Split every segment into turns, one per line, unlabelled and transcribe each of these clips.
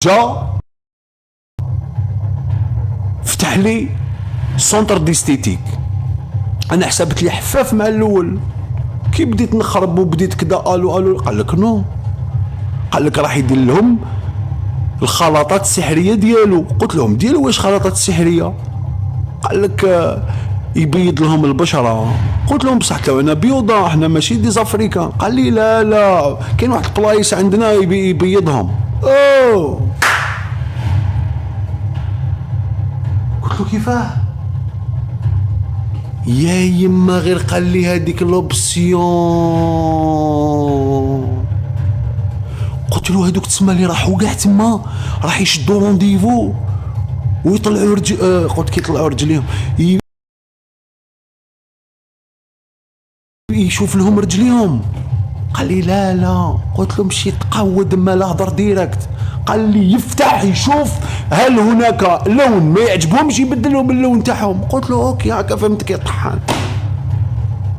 جا فتح لي سونتر ديستيتيك. انا حسبت لي حفاف مع الاول، كي بديت نخرب وبديت كدا الو قال لك نو، قال لك راح يدير لهم الخلطات السحريه ديالو. قلت لهم ديالو واش خلطات السحريه؟ قال لك يبيض لهم البشره. قلت لهم بصح تاعنا بيوضه، احنا ماشي دي زافريكان. قال لي لا كاين واحد البلايص عندنا يبيضهم. اوه قلت له كيفاه؟ يا يما غير قال لي هذيك لوبسيون. قلت له هذوك تسمى لي راحوا كاع تما، راح يشدوا رونديفو ويطلعوا قلت كي يطلعوا رجليهم يشوف لهم رجليهم. قال لي لا. قلت له مشي تقود ما لا هضر ديريكت. قال لي يفتح يشوف هل هناك لون ما يعجبهمش يبدلوا باللون تاعهم. قلت له اوكي هكا فهمتك يا طحان.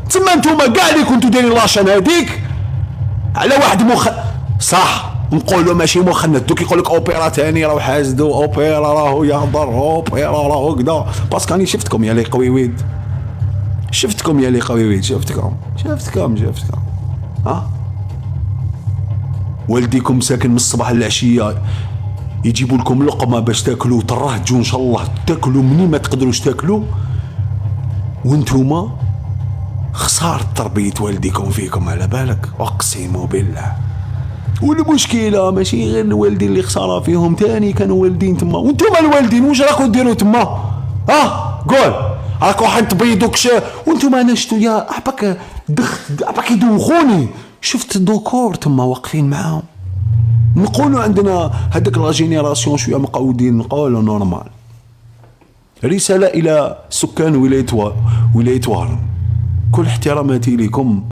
تما نتوما كاع اللي كنتو دايرين لاشان هذيك على واحد صح نقولوا ماشي مخنث، دوك يقول لك اوبيرا ثاني راهو حاسدو، اوبيرا راهو يهضر، اوبيرا راهو كدا. باسكو راني شفتكم يا لي قويويد، شفتكم يا لي قويويد، شفتكم والديكم ساكن من الصباح للعشيه يجيبوا لكم لقمه باش تاكلوا وترهجوا ان شاء الله تاكلوا منين ما تقدروش تاكلوا، وانتوما خسارة تربية والديكم فيكم على بالك، اقسم بالله. والمشكلة ماشي غير الوالدين اللي خسارة فيهم، تاني كانوا والدين تما. وانتوما الوالدين واش راكو ديروا تما؟ قول راكو حتبيضوك وانتوما انا شتو يا احبك احبك يدوخوني. شفت الدوكور تما واقفين معاهم. نقولوا عندنا هذاك لا جينيراسيون شويه مقودين، نقولوا نورمال. رسالة الى سكان ولاية وهران، كل احتراماتي لكم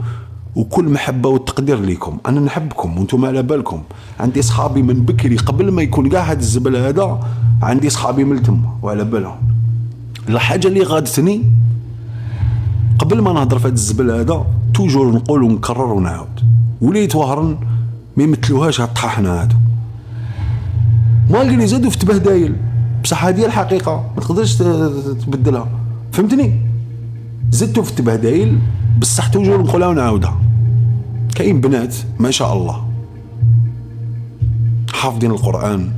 وكل محبة والتقدير لكم. أنا نحبكم وانتم على بالكم. عندي صحابي من بكري قبل ما يكون كاع هاد الزبل هذا، عندي صحابي من تما وعلى بالهم. الحاجة اللي غادتني قبل ما نهضر في هاد الزبل هذا توجور نقول ونكرر ونعاود، ولاية وهران ما يمثلوهاش هاد الطحاحنا هادو. مالغري زادوا في تبهدايل، بصح هذه الحقيقة ما تقدرش تبدلها، فهمتني؟ زدتوا في التبهدايل بصح توجور نقولها ونعاودها. كاين بنات ما شاء الله حافظين القرآن،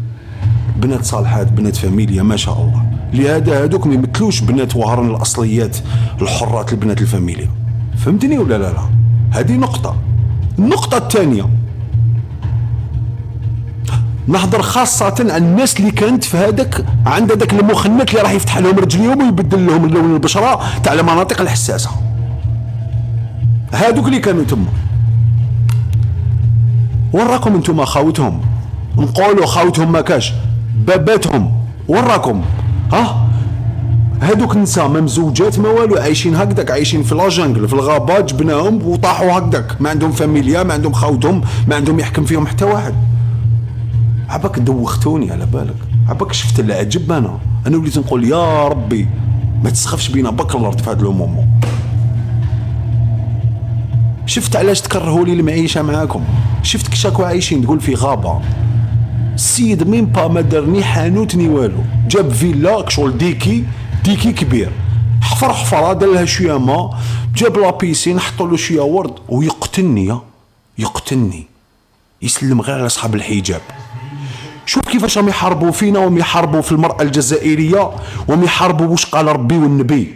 بنات صالحات، بنات فاميليا ما شاء الله. لهذا هذوك ما يمثلوش بنات وهران الاصليات الحرات البنات الفاميليا، فهمتني ولا لا؟ هذه نقطة. النقطة الثانية نهضر خاصة عن الناس اللي كانت في هذاك عند هذاك المخنث اللي راح يفتح لهم رجليهم ويبدل لهم لون البشرة تاع المناطق الحساسة. هادوك اللي كانوا تما وين راكم انتوما؟ خاوتهم، نقولوا خاوتهم ما كاش، باباتهم وين راكم؟ هادوك النساء ما مزوجات ما والو، عايشين هكذاك، عايشين في لاجنجل في الغابات، جبناهم وطاحوا هكذاك، ما عندهم فاميليا، ما عندهم خاوتهم، ما عندهم يحكم فيهم حتى واحد. عباك دوختوني على بالك، عباك شفت العجب. انا وليت نقول يا ربي ما تسخفش بينا بك الارض في هذا الامور. شفت علاش تكرهوا لي المعيشه معاكم، شفت كيش راكو عايشين تقول في غابه. السيد ميم با ما دار ني حانوت ني والو، جاب فيلا كشغل ديكي كبير، حفر حفره دار لها شويه ما، جاب لا بيسين حطوا له شويه ورد ويقتلني يسلم غير على اصحاب الحجاب. شوف كيفاش راهم يحاربوا فينا، وهم يحاربوا في المرأة الجزائرية، وهم يحاربوا واش قال ربي والنبي.